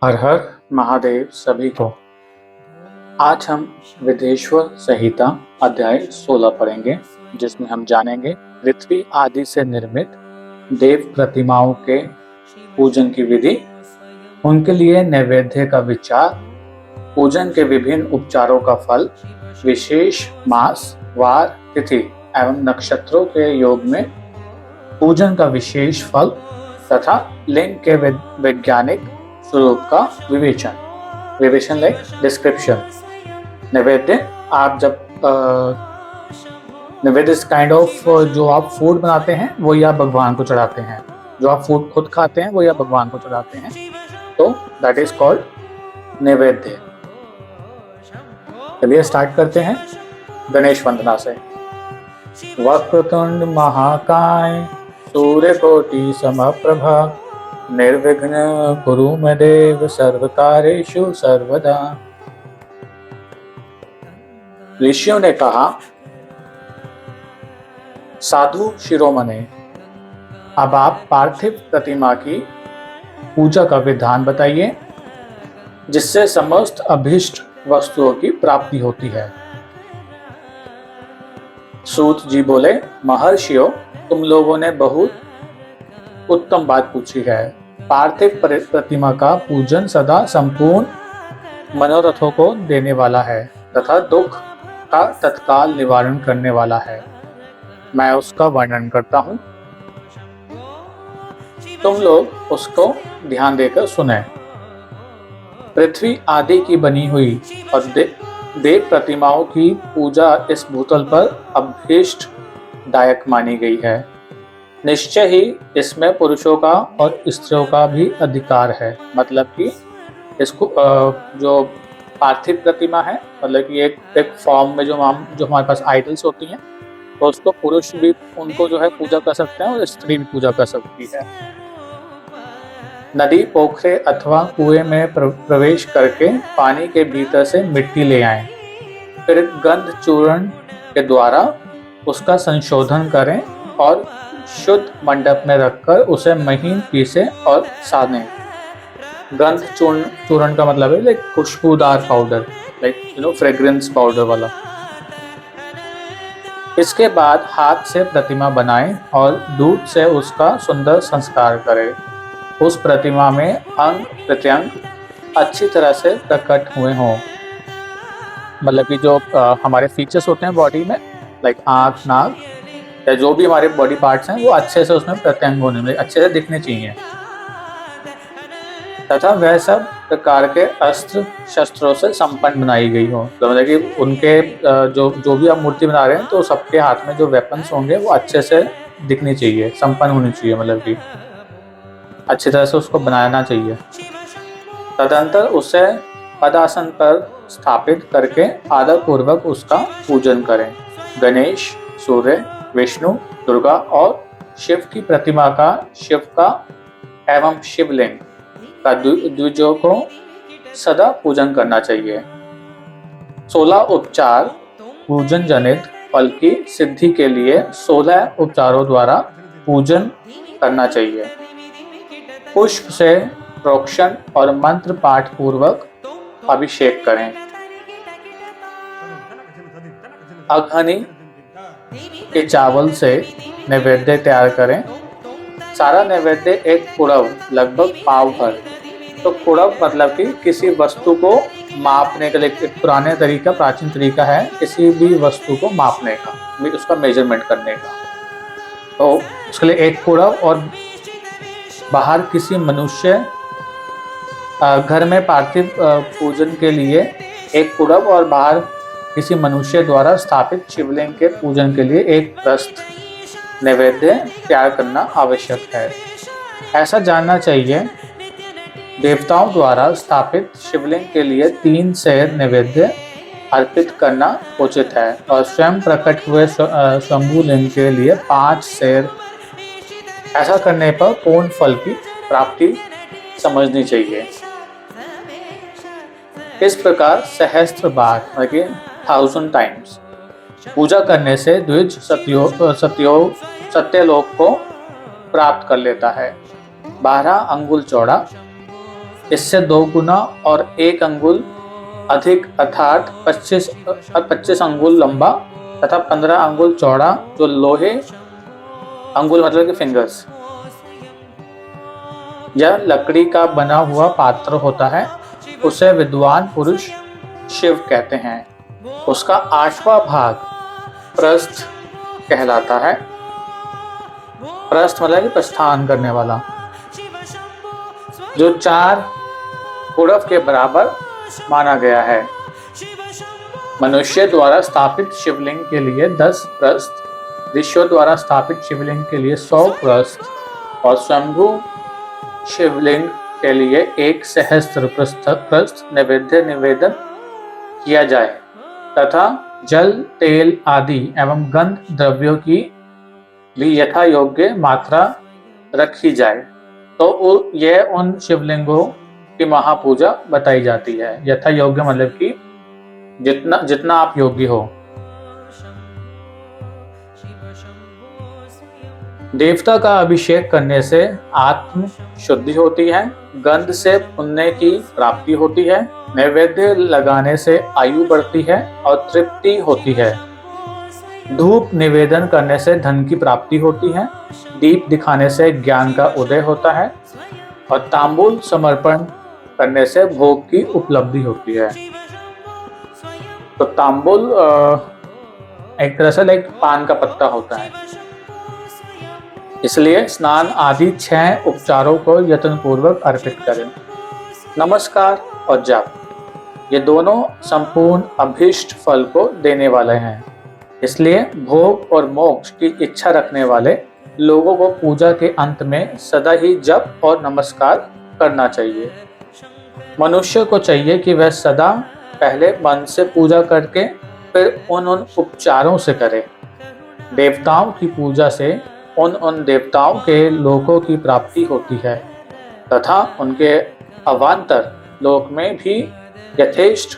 हर हर महादेव सभी को। आज हम विदेश्वर संहिता अध्याय 16 पढ़ेंगे, जिसमें हम जानेंगे पृथ्वी आदि से निर्मित देव प्रतिमाओं के पूजन की विधि, उनके लिए नैवेद्य का विचार, पूजन के विभिन्न उपचारों का फल, विशेष मास, वार, तिथि एवं नक्षत्रों के योग में पूजन का विशेष फल तथा लिंग के वैज्ञानिक स्वरूप का विवेचन लाइक डिस्क्रिप्शन। नैवेद्य, आप जब नैवेद्य इस काइंड ऑफ जो आप फूड बनाते हैं वही आप भगवान को चढ़ाते हैं, जो आप फूड खुद खाते हैं वही आप भगवान को चढ़ाते हैं, तो दैट इज कॉल्ड नैवेद्य। चलिए स्टार्ट करते हैं गणेश वंदना से। वक्रतुंड महाकाय सूर्यकोटि समप्रभा निर्विघ्न कुरु मे देव सर्वकार्येषु सर्वदा। ऋषियों ने कहा, साधु शिरोमणे, अब आप पार्थिव प्रतिमा की पूजा का विधान बताइए जिससे समस्त अभीष्ट वस्तुओं की प्राप्ति होती है। सूत जी बोले, महर्षियों, तुम लोगों ने बहुत उत्तम बात पूछी है। पार्थिव प्रतिमा का पूजन सदा संपूर्ण मनोरथों को देने वाला है तथा दुख का तत्काल निवारण करने वाला है। मैं उसका वर्णन करता हूँ, तुम लोग उसको ध्यान देकर सुने। पृथ्वी आदि की बनी हुई और देव प्रतिमाओं की पूजा इस भूतल पर अभीष्ट दायक मानी गई है। निश्चय ही इसमें पुरुषों का और स्त्रियों का भी अधिकार है। मतलब कि इसको जो पार्थिव प्रतिमा है, मतलब कि एक फॉर्म में जो हमारे पास आइडल्स होती हैं, तो उसको पुरुष भी उनको जो है पूजा कर सकते हैं और स्त्री भी पूजा कर सकती है। नदी, पोखरे अथवा कुएं में प्रवेश करके पानी के भीतर से मिट्टी ले आएं, फिर गंध चूर्ण के द्वारा उसका संशोधन करें और शुद्ध मंडप में रखकर उसे महीन पीसे और सानें। गंध चूर्ण का मतलब है लाइक खुशबूदार पाउडर, लाइक फ्रेग्रेंस पाउडर वाला। इसके बाद हाथ से प्रतिमा बनाएं और दूध से उसका सुंदर संस्कार करें। उस प्रतिमा में अंग प्रत्यंग अच्छी तरह से प्रकट हुए हों, मतलब कि जो हमारे फीचर्स होते हैं बॉडी में, लाइक आँख, नाक या जो भी हमारे बॉडी पार्ट्स हैं, वो अच्छे से उसमें प्रत्यंग होने में अच्छे से दिखने चाहिए। तथा वह सब प्रकार के अस्त्र शस्त्रों से संपन्न बनाई गई हो, तो मतलब कि उनके जो भी आप मूर्ति बना रहे हैं, तो सबके हाथ में जो वेपन्स होंगे वो अच्छे से दिखनी चाहिए, संपन्न होनी चाहिए, मतलब कि अच्छी तरह से उसको बनाना चाहिए। तदंतर उसे पदासन पर स्थापित करके आदर पूर्वक उसका पूजन करें। गणेश, सूर्य, विष्णु, दुर्गा और शिव की प्रतिमा का, शिव का एवं शिवलिंग का द्विजों को सदा पूजन करना चाहिए। 16 उपचार पूजन जनित फल की सिद्धि के लिए 16 उपचारों द्वारा पूजन करना चाहिए। पुष्प से प्रोक्षण और मंत्र पाठ पूर्वक अभिषेक करें। अघनी के चावल से नैवेद्य तैयार करें। सारा नैवेद्य एक कुड़व, लगभग पाव भर। तो कुड़व मतलब कि किसी वस्तु को मापने के लिए एक प्राचीन तरीका है किसी भी वस्तु को मापने का, उसका मेजरमेंट करने का। तो उसके लिए एक कुड़व, और बाहर किसी मनुष्य, घर में पार्थिव पूजन के लिए एक कुड़व और बाहर किसी मनुष्य द्वारा स्थापित शिवलिंग के पूजन के लिए एक प्रस्थ नैवेद्य तैयार करना आवश्यक है। ऐसा जानना चाहिए, देवताओं द्वारा स्थापित शिवलिंग के लिए 3 सेर नैवेद्य अर्पित करना उचित है और स्वयं प्रकट हुए शंभु लिंग के लिए 5 सेर। ऐसा करने पर पूर्ण फल की प्राप्ति समझनी चाहिए। इस प्रकार सहस्त्र बार, मतलब 1000 टाइम्स पूजा करने से द्विज सत्यलोक को प्राप्त कर लेता है। 12 अंगुल चौड़ा इससे 2 गुना और 1 अंगुल अधिक अर्थात 25 अंगुल लंबा तथा 15 अंगुल चौड़ा जो लोहे, अंगुल मतलब कि फिंगर्स, यह लकड़ी का बना हुआ पात्र होता है, उसे विद्वान पुरुष शिव कहते हैं। उसका 8वां भाग प्रस्थ कहलाता है। प्रस्थ मतलब कि प्रस्थान करने वाला, जो 4 कुड़व के बराबर माना गया है। मनुष्य द्वारा स्थापित शिवलिंग के लिए 10 प्रस्थ, ऋषियों द्वारा स्थापित शिवलिंग के लिए 100 प्रस्थ और स्वयंभू शिवलिंग के लिए 1 सहस्त्र प्रस्थ नैवेद्य निवेदन किया जाए तथा जल, तेल आदि एवं गंध द्रव्यों की भी यथा योग्य मात्रा रखी जाए, तो यह उन शिवलिंगों की महापूजा बताई जाती है। यथा योग्य मतलब कि जितना आप योग्य हो। देवता का अभिषेक करने से आत्म शुद्धि होती है, गंध से पुण्य की प्राप्ति होती है, नैवेद्य लगाने से आयु बढ़ती है और तृप्ति होती है, धूप निवेदन करने से धन की प्राप्ति होती है, दीप दिखाने से ज्ञान का उदय होता है और तांबूल समर्पण करने से भोग की उपलब्धि होती है। तो तांबूल एक तरह से लाइक पान का पत्ता होता है, इसलिए स्नान आदि 6 उपचारों को यत्नपूर्वक अर्पित करें। नमस्कार और जप, ये दोनों संपूर्ण अभीष्ट फल को देने वाले हैं, इसलिए भोग और मोक्ष की इच्छा रखने वाले लोगों को पूजा के अंत में सदा ही जप और नमस्कार करना चाहिए। मनुष्य को चाहिए कि वह सदा पहले मन से पूजा करके फिर उन उपचारों से करे। देवताओं की पूजा से उन देवताओं के लोकों की प्राप्ति होती है तथा उनके अवान्तर लोक में भी यथेष्ट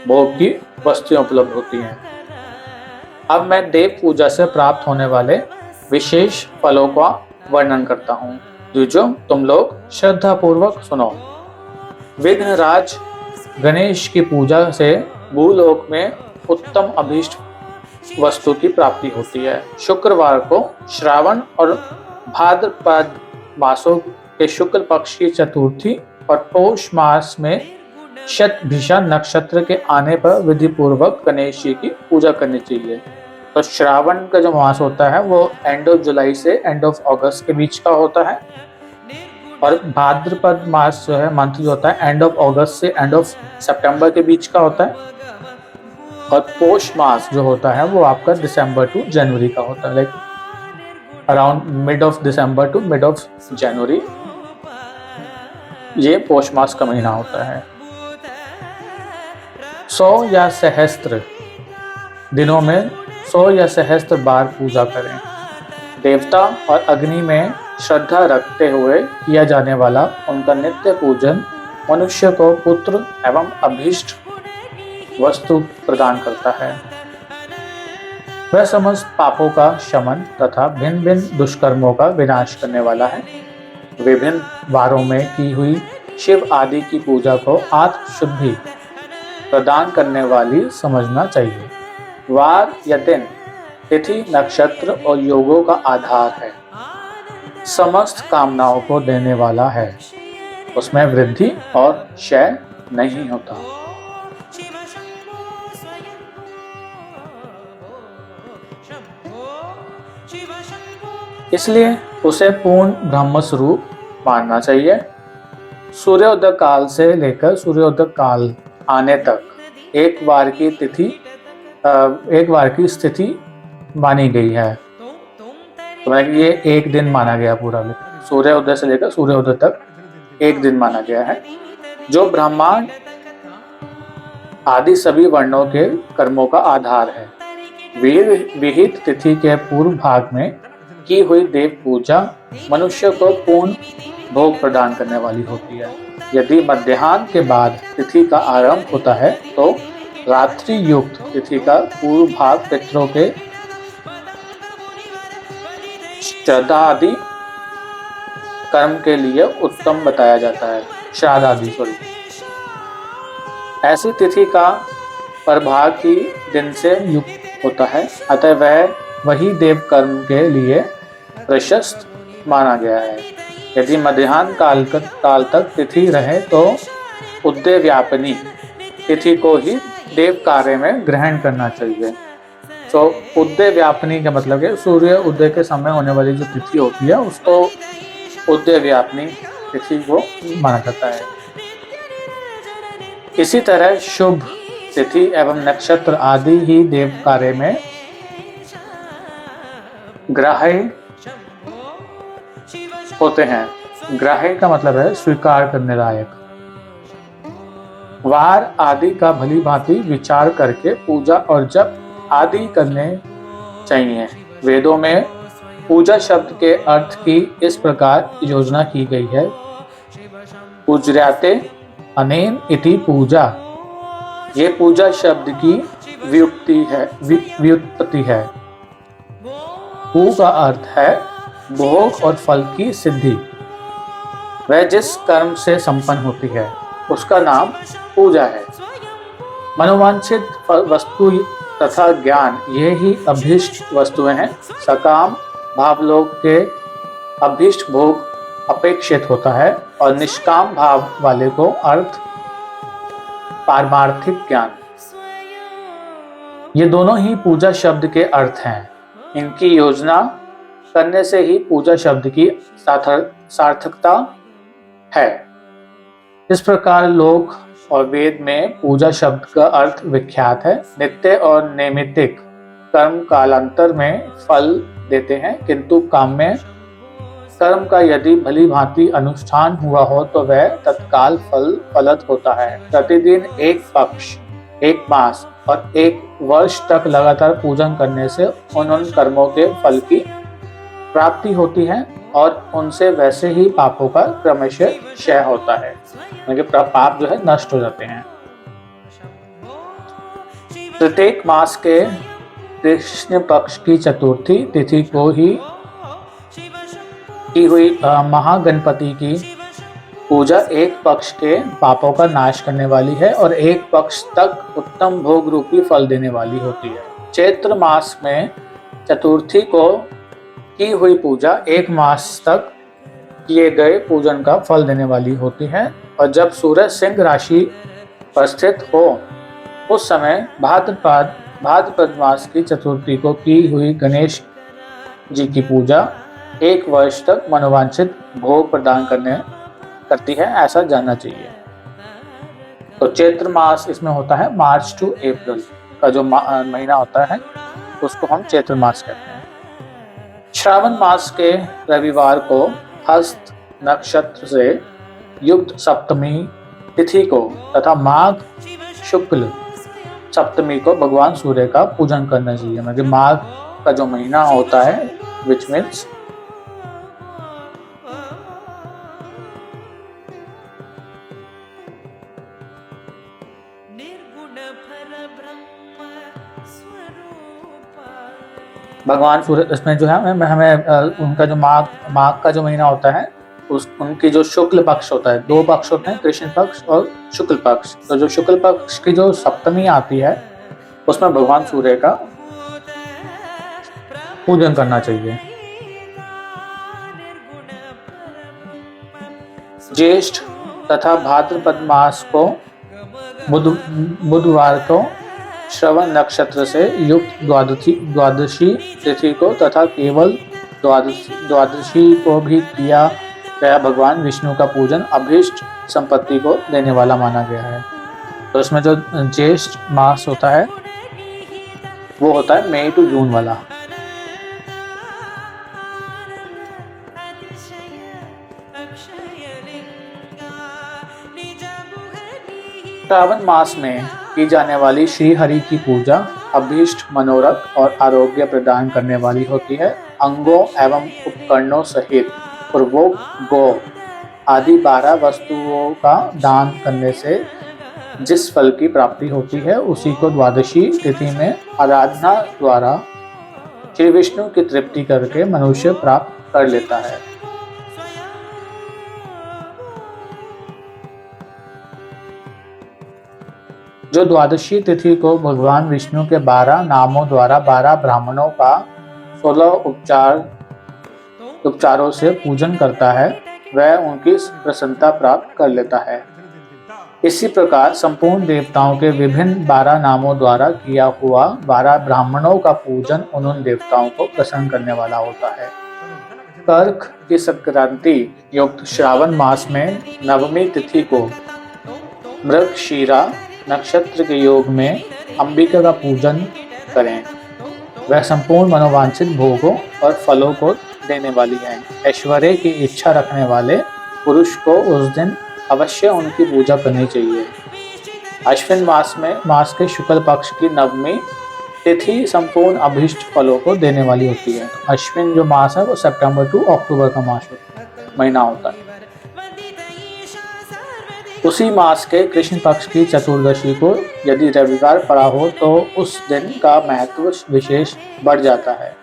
भोग की वस्तुएं उपलब्ध होती हैं। अब मैं देव पूजा से प्राप्त होने वाले विशेष फलों का वर्णन करता हूँ, जो तुम लोग श्रद्धा पूर्वक सुनो। विघ्नराज गणेश की पूजा से भूलोक में उत्तम अभीष्ट वस्तु की प्राप्ति होती है। शुक्रवार को श्रावण और भाद्रपद मासों के शुक्ल पक्ष की चतुर्थी और पौष मास में शतभिषा नक्षत्र के आने पर विधि पूर्वक गणेश जी की पूजा करनी चाहिए। तो श्रावण का जो मास होता है वो एंड ऑफ जुलाई से एंड ऑफ अगस्त के बीच का होता है, और भाद्रपद मास जो है मंथ जो होता है एंड ऑफ अगस्त से एंड ऑफ सितंबर के बीच का होता है, और पौष मास जो होता है वो आपका दिसंबर टू जनवरी का होता है, like around mid of December to mid of January, ये पौष मास का महीना होता है। 100 या सहस्त्र दिनों में 100 या सहस्त्र बार पूजा करें। देवता और अग्नि में श्रद्धा रखते हुए किया जाने वाला उनका नित्य पूजन मनुष्य को पुत्र एवं अभीष्ट वस्तु प्रदान करता है। वह समस्त पापों का शमन तथा भिन्न भिन्न दुष्कर्मों का विनाश करने वाला है। विभिन्न वारों में की हुई शिव आदि की पूजा को आत्म शुद्धि प्रदान करने वाली समझना चाहिए। वार या दिन, तिथि, नक्षत्र और योगों का आधार है, समस्त कामनाओं को देने वाला है, उसमें वृद्धि और क्षय नहीं होता। इसलिए उसे पूर्ण ब्रह्म स्वरूप मानना चाहिए। सूर्योदय काल से लेकर सूर्योदय काल आने तक एक बार की स्थिति मानी गई है, तो ये एक दिन माना गया पूरा, सूर्योदय से लेकर सूर्योदय तक एक दिन माना गया है, जो ब्रह्मांड आदि सभी वर्णों के कर्मों का आधार है। विहित तिथि के पूर्व भाग में की हुई देव पूजा मनुष्य को पूर्ण भोग प्रदान करने वाली होती है। यदि मध्याह्न के बाद तिथि का आरंभ होता है तो रात्रि युक्त तिथि का पूर्व भाग पितरों के श्रद्धा आदि कर्म के लिए उत्तम बताया जाता है। श्राद्ध आदि ऐसी तिथि का प्रभाव की दिन से युक्त होता है, अतः वही देव कर्म के लिए प्रशस्त माना गया है। यदि मध्याह्न काल तक तिथि रहे तो उदय व्यापिनी तिथि को ही देव कार्य में ग्रहण करना चाहिए। तो उदय व्यापिनी का मतलब है सूर्य उदय के समय होने वाली जो तिथि होती है उसको उदय व्यापिनी तिथि को माना जाता है। इसी तरह शुभ तिथि एवं नक्षत्र आदि ही देव कार्य में ग्राह्य होते हैं। ग्राह्य का मतलब है स्वीकार करने लायक। वार आदि का भली भांति विचार करके पूजा और जप आदि करने चाहिए। वेदों में पूजा शब्द के अर्थ की इस प्रकार योजना की गई है। पूज्याते अनेन इति पूजा, ये पूजा शब्द की व्युत्पत्ति है। पू का अर्थ है भोग और फल की सिद्धि। वह जिस कर्म से संपन्न होती है उसका नाम पूजा है। मनोवांछित वस्तु तथा ज्ञान ये ही अभीष्ट वस्तुएं हैं। सकाम भावलोक के अभीष्ट भोग अपेक्षित होता है और निष्काम भाव वाले को अर्थ पारमार्थिक ज्ञान, ये दोनों ही पूजा शब्द के अर्थ हैं। इनकी योजना करने से ही पूजा शब्द की सार्थकता है। इस प्रकार लोक और वेद में पूजा शब्द का अर्थ विख्यात है। नित्य और नैमित्तिक कर्म कालांतर में फल देते हैं, किंतु काम्य कर्म का यदि भली भांति अनुष्ठान हुआ हो तो वह तत्काल फलद होता है। प्रतिदिन एक पक्ष, एक मास और एक वर्ष तक लगातार पूजन करने से उन कर्मों के फल की प्राप्ति होती है और उनसे वैसे ही पापों का क्रमशः क्षय होता है, क्योंकि पाप जो है नष्ट हो जाते हैं। प्रत्येक मास के कृष्ण पक्ष की चतुर्थी तिथि को ही की हुई महागणपति की पूजा एक पक्ष के पापों का नाश करने वाली है और एक पक्ष तक उत्तम भोग रूपी फल देने वाली होती है। चैत्र मास में चतुर्थी को की हुई पूजा एक मास तक किए गए पूजन का फल देने वाली होती है और जब सूरज सिंह राशि पर स्थित हो उस समय भाद्रपद मास की चतुर्थी को की हुई गणेश जी की पूजा एक वर्ष तक मनोवांछित भोग प्रदान करती है, ऐसा जानना चाहिए। तो चैत्र मास इसमें होता है मार्च टू अप्रैल का जो महीना होता है उसको हम चैत्र मास कहते हैं। श्रावण मास के रविवार को हस्त नक्षत्र से युक्त सप्तमी तिथि को तथा माघ शुक्ल सप्तमी को भगवान सूर्य का पूजन करना चाहिए। मतलब माघ का जो महीना होता है विच मीन्स भगवान सूर्य, इसमें जो है हमें उनका जो माघ का जो महीना होता है उनकी जो शुक्ल पक्ष होता है, दो पक्ष होते हैं, कृष्ण पक्ष और शुक्ल पक्ष। तो जो शुक्ल पक्ष की जो सप्तमी आती है उसमें भगवान सूर्य का पूजन करना चाहिए। ज्येष्ठ तथा भाद्रपद मास को बुधवार को श्रवण नक्षत्र से युक्त द्वादशी तिथि को तथा केवल द्वादशी को भी किया गया भगवान विष्णु का पूजन अभीष्ट संपत्ति को देने वाला माना गया है। तो इसमें जो ज्येष्ठ मास होता है वो होता है मई टू जून वाला। श्रावण मास में की जाने वाली श्री हरि की पूजा अभीष्ट मनोरथ और आरोग्य प्रदान करने वाली होती है। अंगों एवं उपकरणों सहित पूर्वोक्त गो आदि 12 वस्तुओं का दान करने से जिस फल की प्राप्ति होती है उसी को द्वादशी तिथि में आराधना द्वारा श्री विष्णु की तृप्ति करके मनुष्य प्राप्त कर लेता है। जो द्वादशी तिथि को भगवान विष्णु के 12 नामों द्वारा 12 ब्राह्मणों का 16 उपचारों से पूजन करता है, वह उनकी प्रसन्नता प्राप्त कर लेता है। इसी प्रकार संपूर्ण देवताओं के विभिन्न 12 नामों द्वारा किया हुआ 12 ब्राह्मणों का पूजन उन देवताओं को प्रसन्न करने वाला होता है। कर्क की संक्रांति युक्त श्रावण मास में नवमी तिथि को मृगशीरा नक्षत्र के योग में अंबिका का पूजन करें। वह संपूर्ण मनोवांछित भोगों और फलों को देने वाली है। ऐश्वर्य की इच्छा रखने वाले पुरुष को उस दिन अवश्य उनकी पूजा करनी चाहिए। अश्विन मास के शुक्ल पक्ष की नवमी तिथि संपूर्ण अभीष्ट फलों को देने वाली होती है। अश्विन जो मास है वो सितंबर टू अक्टूबर का महीना होता है। उसी मास के कृष्ण पक्ष की चतुर्दशी को यदि रविवार पड़ा हो तो उस दिन का महत्व विशेष बढ़ जाता है।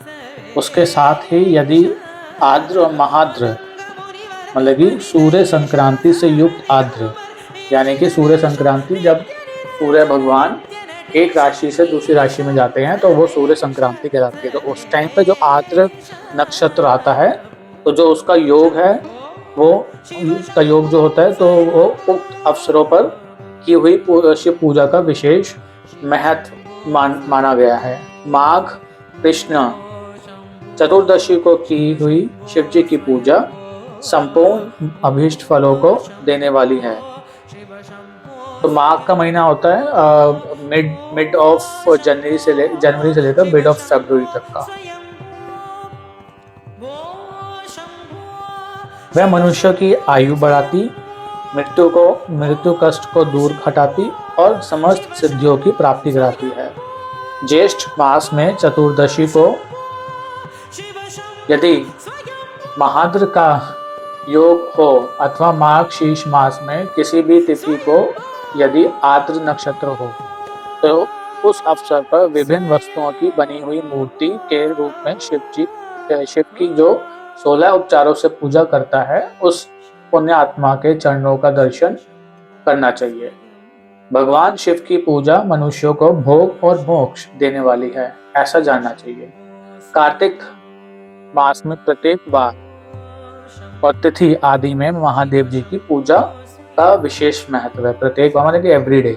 उसके साथ ही यदि आर्द्र और महाद्र मतलब कि सूर्य संक्रांति से युक्त आर्द्र, यानी कि सूर्य संक्रांति जब सूर्य भगवान एक राशि से दूसरी राशि में जाते हैं तो वो सूर्य संक्रांति कहलाती है। तो उस टाइम पे जो आर्द्र नक्षत्र आता है तो जो उसका योग है वो उसका योग जो होता है तो वो उक्त अवसरों पर की हुई शिव पूजा का विशेष महत्व माना गया है। माघ कृष्ण चतुर्दशी को की हुई शिव जी की पूजा संपूर्ण अभीष्ट फलों को देने वाली है। तो माघ का महीना होता है मिड ऑफ जनवरी से लेकर मिड ऑफ फरवरी तक का। वह मनुष्य की आयु बढ़ाती, मृत्यु कष्ट को दूर हटाती और समस्त सिद्धियों की प्राप्ति कराती है। ज्येष्ठ मास में चतुर्दशी को यदि महाद्र का योग हो अथवा माघ शीर्ष मास में किसी भी तिथि को यदि आर्द्र नक्षत्र हो तो उस अवसर पर विभिन्न वस्तुओं की बनी हुई मूर्ति के रूप में शिव की जो 16 उपचारों से पूजा करता है उस पुण्य आत्मा के चरणों का दर्शन करना चाहिए। भगवान शिव की पूजा मनुष्यों को भोग और मोक्ष देने वाली है, ऐसा जानना चाहिए। कार्तिक मास में प्रत्येक बार और तिथि आदि में महादेव जी की पूजा का विशेष महत्व है। प्रत्येक बार मतलब एवरीडे।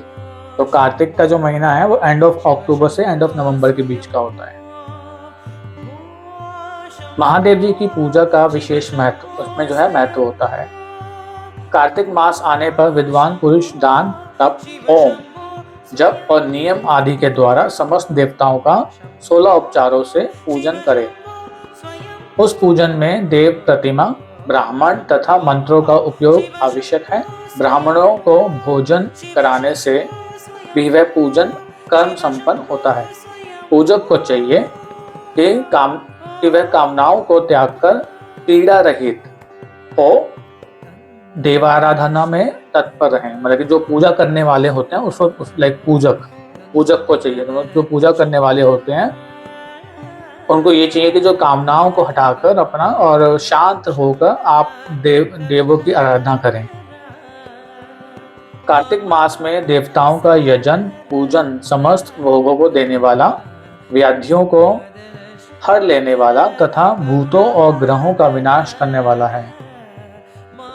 तो कार्तिक का जो महीना है वो एंड ऑफ अक्टूबर से एंड ऑफ नवंबर के बीच का होता है। महादेव जी की पूजा का विशेष महत्व उसमें जो है महत्व होता है। कार्तिक मास आने पर विद्वान पुरुष दान, तप, होम, जप और नियम आदि के द्वारा समस्त देवताओं का 16 उपचारों से पूजन करे। उस पूजन में देव प्रतिमा, ब्राह्मण तथा मंत्रों का उपयोग आवश्यक है। ब्राह्मणों को भोजन कराने से भी वह पूजन कर्म संपन्न होता है। पूजक को चाहिए कि वह कामनाओं को त्याग कर पीड़ा रहित हो देवाराधना में तत्पर रहें। मतलब कि जो पूजा करने वाले होते हैं उस वक्त पूजक को चाहिए। तो जो पूजा करने वाले होते हैं उनको ये चाहिए कि जो कामनाओं को हटाकर अपना और शांत होकर आप देवों की आराधना करें। कार्तिक मास में देवताओं का यजन पूजन समस्त भोगों को देने वाला, व्याधियों को हर लेने वाला तथा भूतों और ग्रहों का विनाश करने वाला है।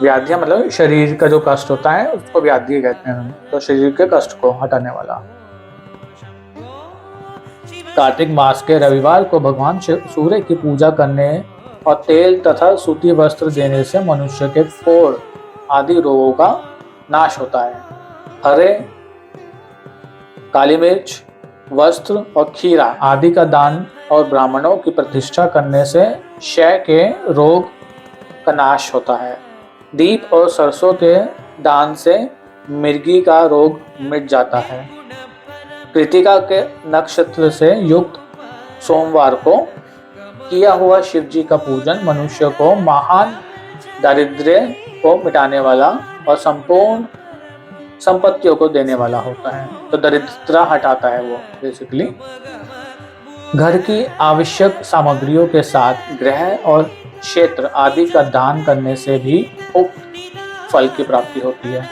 व्याधियां मतलब शरीर का जो कष्ट होता है उसको व्याधि कहते हैं, तो शरीर के कष्ट को हटाने वाला। कार्तिक मास के रविवार को भगवान सूर्य की पूजा करने और तेल तथा सूती वस्त्र देने से मनुष्य के फोड़ आदि रोगों का नाश होता है। हरे, काली मिर्च, वस्त्र और खीरा आदि का दान और ब्राह्मणों की प्रतिष्ठा करने से क्षय के रोग का नाश होता है। दीप और सरसों के दान से मिर्गी का रोग मिट जाता है। कृतिका के नक्षत्र से युक्त सोमवार को किया हुआ शिव जी का पूजन मनुष्य को महान दारिद्र्य को मिटाने वाला और संपूर्ण संपत्तियों को देने वाला होता है। तो दरिद्रता हटाता है वो बेसिकली। घर की आवश्यक सामग्रियों के साथ गृह और क्षेत्र आदि का दान करने से भी उक्त फल की प्राप्ति होती है।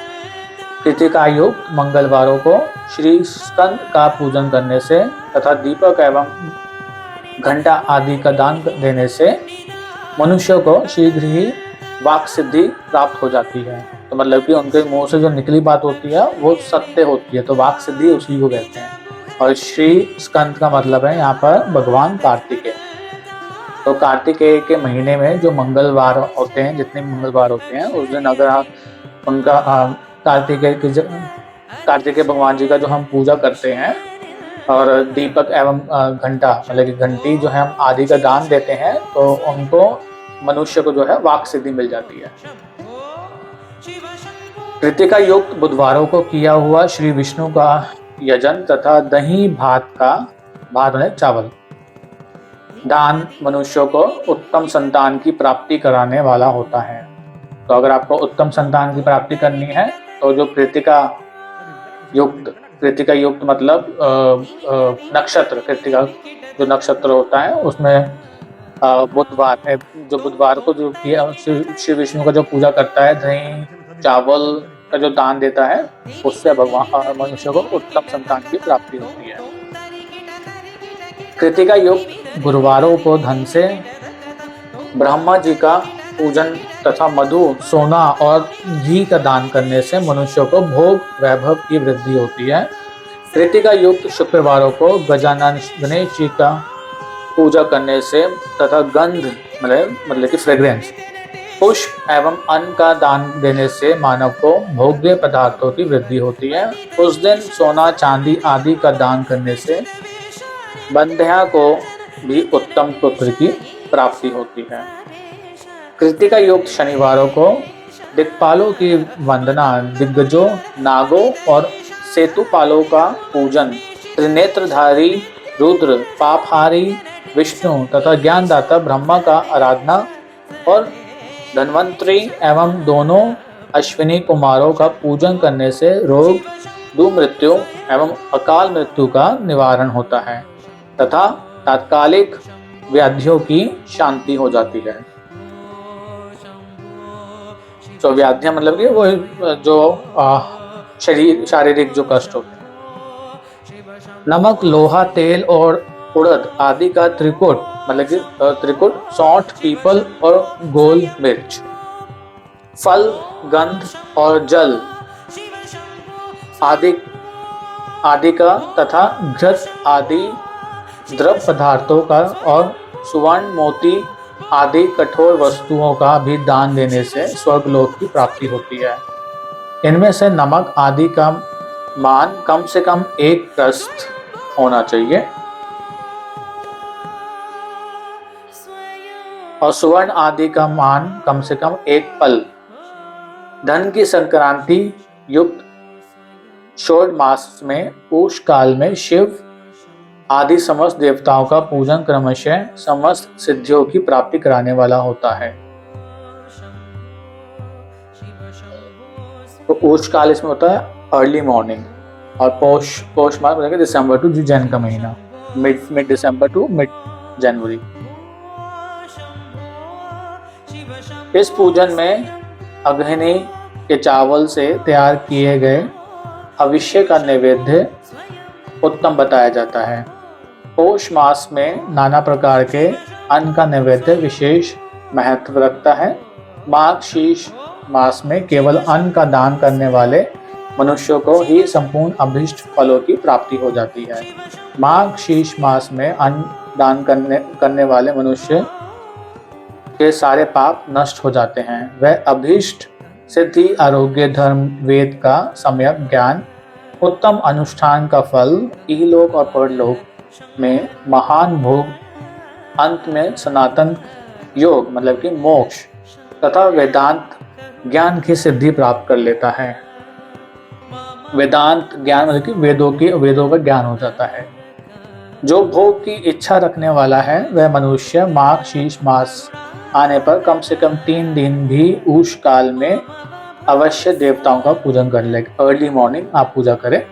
कृतिका युक्त मंगलवारों को श्री स्कंद का पूजन करने से तथा दीपक एवं घंटा आदि का दान देने से मनुष्य को शीघ्र ही वाक सिद्धि प्राप्त हो जाती है। तो मतलब कि उनके मुंह से जो निकली बात होती है वो सत्य होती है, तो वाक सिद्धि उसी को कहते हैं। और श्री स्कंद का मतलब है यहाँ पर भगवान कार्तिकेय। तो कार्तिकेय के महीने में जो मंगलवार होते हैं, जितने मंगलवार होते हैं, उस दिन अगर आप उनका कार्तिकेय भगवान जी का जो हम पूजा करते हैं और दीपक एवं घंटा मतलब कि घंटी जो है हम आदि का दान देते हैं, तो उनको मनुष्य को जो है वाक सिद्धि मिल जाती है। कृतिका युक्त बुधवारों को किया हुआ श्री विष्णु का यजन तथा दही भात है चावल दान मनुष्य को उत्तम संतान की प्राप्ति कराने वाला होता है। तो अगर आपको उत्तम संतान की प्राप्ति करनी है तो जो कृतिका युक्त मतलब नक्षत्र, कृतिका जो नक्षत्र होता है उसमें बुधवार है, जो बुधवार को जो श्री विष्णु का जो पूजा करता है, दही चावल का जो दान देता है, उससे भगवान मनुष्य को उत्तम संतान की प्राप्ति होती है। कृतिका युक्त गुरुवारों को धन से ब्रह्मा जी का पूजन तथा मधु, सोना और घी का दान करने से मनुष्य को भोग वैभव की वृद्धि होती है। कृतिका युक्त शुक्रवारों को गणेश जी का पूजा करने से तथा गंध मतलब कि फ्रेग्रेंस, पुष्प एवं अन्न का दान देने से मानव को भोग्य पदार्थों की वृद्धि होती है। उस दिन सोना चांदी आदि का दान करने से बंध्या को भी उत्तम पुत्र की प्राप्ति होती है। कृतिका युक्त शनिवारों को दिक्पालों की वंदना, दिग्गजों, नागों और सेतुपालों का पूजन, त्रिनेत्रधारी रुद्र, पापहारी विष्णु तथा ज्ञानदाता ब्रह्मा का आराधना और धन्वंतरी एवं दोनों अश्विनी कुमारों का पूजन करने से रोग, दुर्मृत्यु एवं अकाल मृत्यु का निवारण होता है तथा तात्कालिक व्याधियों की शांति हो जाती है। तो व्याधियां मतलब कि वो जो शारीरिक जो कष्ट होते हैं। नमक, लोहा, तेल और उड़द आदि का त्रिकुट मतलब कि त्रिकुट, सौंठ, पीपल और गोल मिर्च, फल, गंध और जल आदि का तथा घृत आदि द्रव पदार्थों का और सुवर्ण, मोती आदि कठोर वस्तुओं का भी दान देने से स्वर्गलोक की प्राप्ति होती है। इनमें से नमक आदि का मान कम से कम 1 प्रस्थ होना चाहिए और सुवर्ण आदि का मान कम से कम 1 पल। धन की संक्रांति युक्त शोध मास में उष काल में शिव आदि समस्त देवताओं का पूजन क्रमशः समस्त सिद्धियों की प्राप्ति कराने वाला होता है। तो उष काल इसमें होता है अर्ली मॉर्निंग, और पोष मास बोलेंगे दिसंबर टू जैन का महीना, मिड दिसंबर टू मिड जनवरी। इस पूजन में अग्नि के चावल से तैयार किए गए अभिषेक का नैवेद्य उत्तम बताया जाता है। पौष मास में नाना प्रकार के अन्न का नैवेद्य विशेष महत्व रखता है। माघ शीर्ष मास में केवल अन्न का दान करने वाले मनुष्यों को ही संपूर्ण अभीष्ट फलों की प्राप्ति हो जाती है। माघ शीर्ष मास में अन्न दान करने वाले मनुष्य के सारे पाप नष्ट हो जाते हैं। वह अभीष्ट सिद्धि, आरोग्य, धर्म, वेद का सम्यक ज्ञान, उत्तम अनुष्ठान का फल, इहलोक और परलोक में महान भोग, अंत में सनातन योग मतलब कि मोक्ष तथा वेदांत ज्ञान की सिद्धि प्राप्त कर लेता है। वेदांत ज्ञान मतलब कि वेदों का ज्ञान हो जाता है। जो भोग की इच्छा रखने वाला है वह मनुष्य माघ शीर्ष मास आने पर कम से कम 3 दिन भी उष काल में अवश्य देवताओं का पूजन कर ले। अर्ली मॉर्निंग आप पूजा करें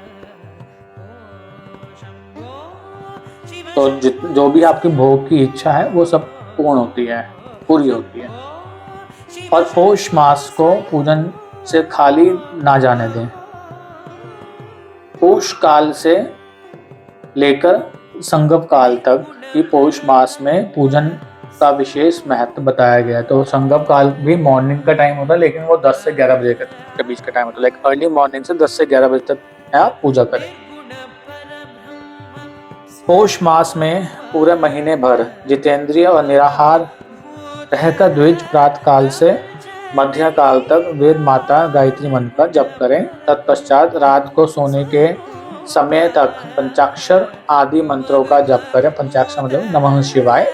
तो जो भी आपकी भोग की इच्छा है वो सब पूरी होती है। और पौष मास को पूजन से खाली ना जाने दें। पौष काल से लेकर संगम काल तक की पौष मास में पूजन का विशेष महत्व बताया गया है। तो संगम काल भी मॉर्निंग का टाइम होता है, लेकिन वो 10 से 11 बजे के बीच का टाइम होता है। लाइक अर्ली मॉर्निंग से 10 से 11 बजे तक आप पूजा करें। पौष मास में पूरे महीने भर जितेंद्रिय और निराहार रहकर द्विज प्रातः काल से मध्य काल तक वेद माता गायत्री मंत्र का जप करें। तत्पश्चात रात को सोने के समय तक पंचाक्षर आदि मंत्रों का जप करें। पंचाक्षर मतलब नमः शिवाय।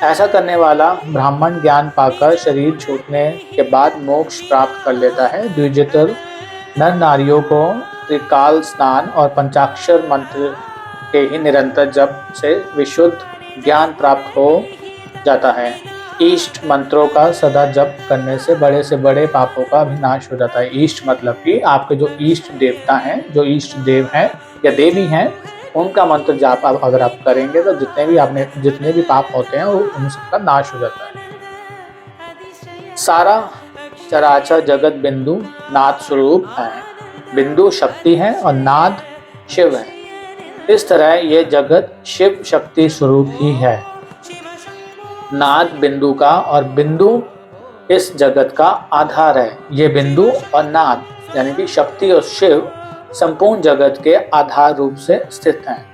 ऐसा करने वाला ब्राह्मण ज्ञान पाकर शरीर छूटने के बाद मोक्ष प्राप्त कर लेता है। द्विजेतर नर नारियों को त्रिकाल स्नान और पंचाक्षर मंत्र के ही निरंतर जप से विशुद्ध ज्ञान प्राप्त हो जाता है। इष्ट मंत्रों का सदा जप करने से बड़े पापों का भी नाश हो जाता है। इष्ट मतलब कि आपके जो इष्ट देवता हैं, जो इष्ट देव हैं या देवी हैं, उनका मंत्र जाप अगर आप करेंगे तो जितने भी पाप होते हैं वो उन सबका नाश हो जाता है। सारा चराचर जगत बिंदु नाद स्वरूप है। बिंदु शक्ति है और नाद शिव है। इस तरह ये जगत शिव शक्ति स्वरूप ही है। नाद बिंदु का और बिंदु इस जगत का आधार है। ये बिंदु और नाद यानी कि शक्ति और शिव संपूर्ण जगत के आधार रूप से स्थित हैं।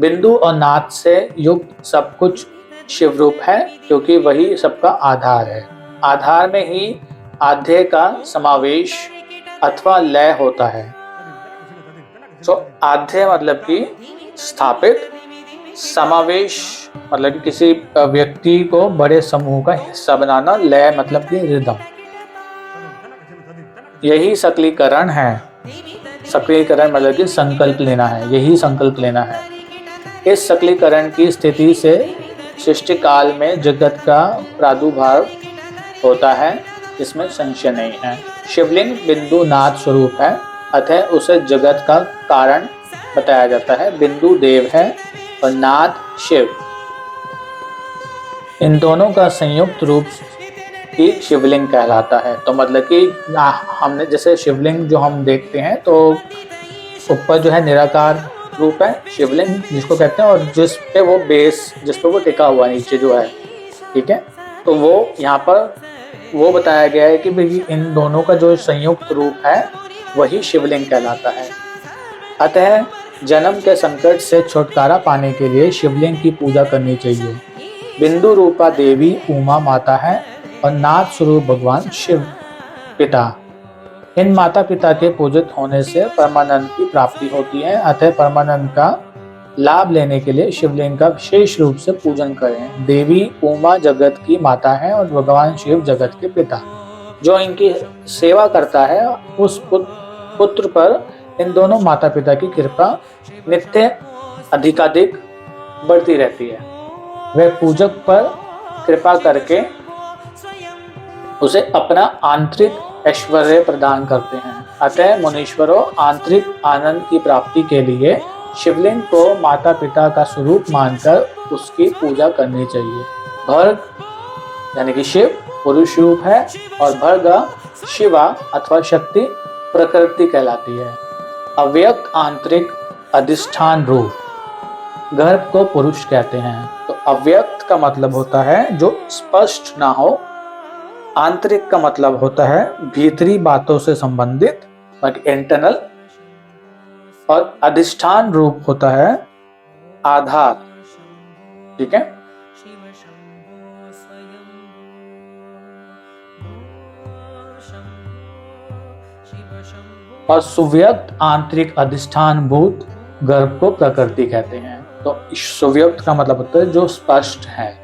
बिंदु और नाद से युक्त सब कुछ शिव रूप है, क्योंकि वही सबका आधार है। आधार में ही आध्य का समावेश अथवा लय होता है। तो आध्य मतलब कि स्थापित, समावेश मतलब कि किसी व्यक्ति को बड़े समूह का हिस्सा बनाना, लय मतलब कि रिदम। यही सकलीकरण है। सकलीकरण मतलब कि संकल्प लेना है, यही संकल्प लेना है। इस सकलीकरण की स्थिति से सृष्टि काल में जगत का प्रादुर्भाव होता है, इसमें संशय नहीं है। शिवलिंग बिंदु नाद स्वरूप है, अतः उसे जगत का कारण बताया जाता है। बिंदु देव है और नाद शिव। इन दोनों का संयुक्त रूप ही शिवलिंग कहलाता है। तो मतलब कि हमने जैसे शिवलिंग जो हम देखते हैं तो ऊपर जो है निराकार रूप है शिवलिंग जिसको कहते हैं, और जिस पे वो बेस, जिस पे वो टिका हुआ नीचे जो है, ठीक है। तो वो यहाँ पर वो बताया गया है कि भाई इन दोनों का जो संयुक्त रूप है वही शिवलिंग कहलाता है। अतः जन्म के संकट से छुटकारा पाने के लिए शिवलिंग की पूजा करनी चाहिए। बिंदु रूपा देवी उमा माता है और नाद स्वरूप भगवान शिव पिता। इन माता पिता के पूजित होने से परमानंद की प्राप्ति होती है। अतः परमानंद का लाभ लेने के लिए शिवलिंग का विशेष रूप से पूजन करें। देवी उमा जगत की माता है और भगवान शिव जगत के पिता। जो इनकी सेवा करता है उस पुत्र पर इन दोनों माता पिता की कृपा नित्य अधिकाधिक बढ़ती रहती है। वे पूजक पर कृपा करके उसे अपना आंतरिक ऐश्वर्य प्रदान करते हैं। अतः मुनीश्वरों, आंतरिक आनंद की प्राप्ति के लिए शिवलिंग को माता पिता का स्वरूप मानकर उसकी पूजा करनी चाहिए। भर्ग यानी कि शिव पुरुष रूप है और भर्गा शिवा अथवा शक्ति प्रकृति कहलाती है। अव्यक्त आंतरिक अधिष्ठान रूप गर्भ को पुरुष कहते हैं। तो अव्यक्त का मतलब होता है जो स्पष्ट ना हो, आंतरिक का मतलब होता है भीतरी बातों से संबंधित, इंटरनल, और अधिष्ठान रूप होता है आधार, ठीक है। और सुव्यक्त आंतरिक अधिष्ठान भूत गर्भ को प्रकृति कहते हैं। तो सुव्यक्त का मतलब होता है जो स्पष्ट है।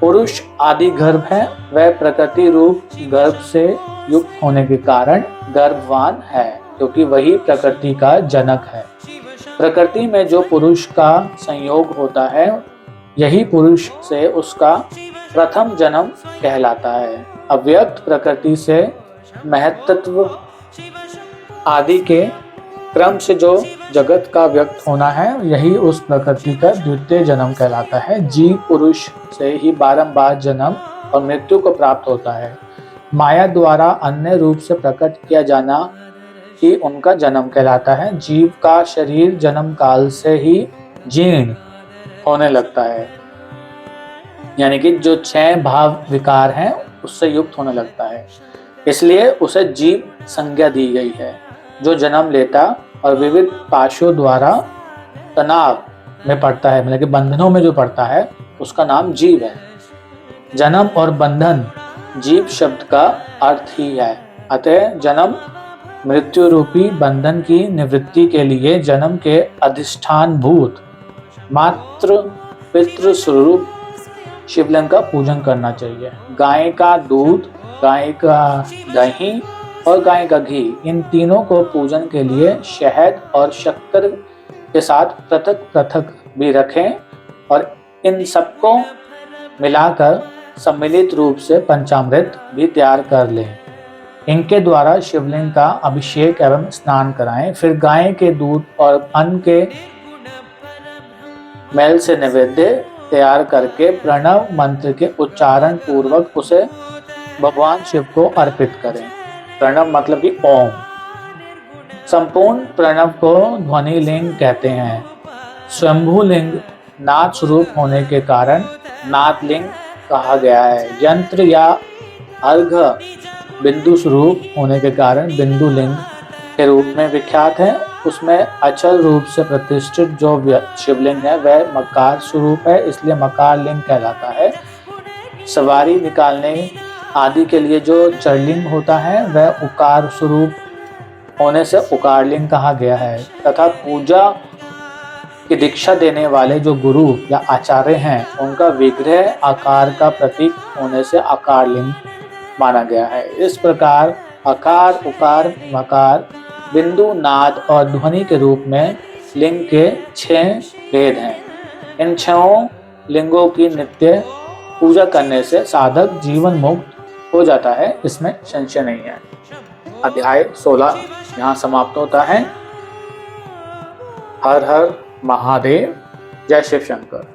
पुरुष आदि गर्भ है, वह प्रकृति रूप गर्भ से युक्त होने के कारण गर्भवान है, क्योंकि वही प्रकृति का जनक है। प्रकृति में जो पुरुष का संयोग होता है यही पुरुष से उसका प्रथम जन्म कहलाता है। अव्यक्त प्रकृति से महत्त्व आदि के क्रम से जो जगत का व्यक्त होना है यही उस प्रकृति का द्वितीय जन्म कहलाता है। जीव पुरुष से ही बारंबार जन्म और मृत्यु को प्राप्त होता है। माया द्वारा अन्य रूप से प्रकट किया जाना ही उनका जन्म कहलाता है। जीव का शरीर जन्म काल से ही जीर्ण होने लगता है, यानी कि जो 6 भाव विकार हैं उससे युक्त होने लगता है, इसलिए उसे जीव संज्ञा दी गई है। जो जन्म लेता और विविध पाशों द्वारा तनाव में पड़ता है, मतलब कि बंधनों में जो पड़ता है, उसका नाम जीव है। जन्म और बंधन जीव शब्द का अर्थ ही है। अतः जन्म मृत्यु रूपी बंधन की निवृत्ति के लिए जन्म के अधिष्ठान भूत मातृ पितृ स्वरूप शिवलिंग का पूजन करना चाहिए। गाय का दूध, गाय का दही और गाय का घी, इन तीनों को पूजन के लिए शहद और शक्कर के साथ पृथक पृथक भी रखें और इन सबको मिलाकर सम्मिलित रूप से पंचामृत भी तैयार कर लें। इनके द्वारा शिवलिंग का अभिषेक एवं स्नान कराएं। फिर गाय के दूध और अन्न के मेल से नैवेद्य तैयार करके प्रणव मंत्र के उच्चारण पूर्वक उसे भगवान शिव को अर्पित करें। प्रणव मतलब कि ओम। संपूर्ण प्रणव को ध्वनि लिंग कहते हैं। स्वयंभू लिंग नाद स्वरूप होने के कारण नाद लिंग कहा गया है। यंत्र या अर्घ बिंदु स्वरूप होने के कारण बिंदु लिंग के रूप में विख्यात है। उसमें अचल रूप से प्रतिष्ठित जो शिवलिंग है वह मकार स्वरूप है, इसलिए मकार लिंग कहलाता है। सवारी निकालने आदि के लिए जो चरलिंग होता है वह उकार स्वरूप होने से उकारलिंग कहा गया है, तथा पूजा की दीक्षा देने वाले जो गुरु या आचार्य हैं उनका विग्रह आकार का प्रतीक होने से आकारलिंग माना गया है। इस प्रकार आकार, उकार, मकार, बिंदु, नाद और ध्वनि के रूप में लिंग के 6 भेद हैं। इन 6 लिंगों की नित्य पूजा करने से साधक जीवन मुक्त हो जाता है, इसमें संशय नहीं है। अध्याय 16 यहाँ समाप्त होता है। हर हर महादेव। जय शिव शंकर।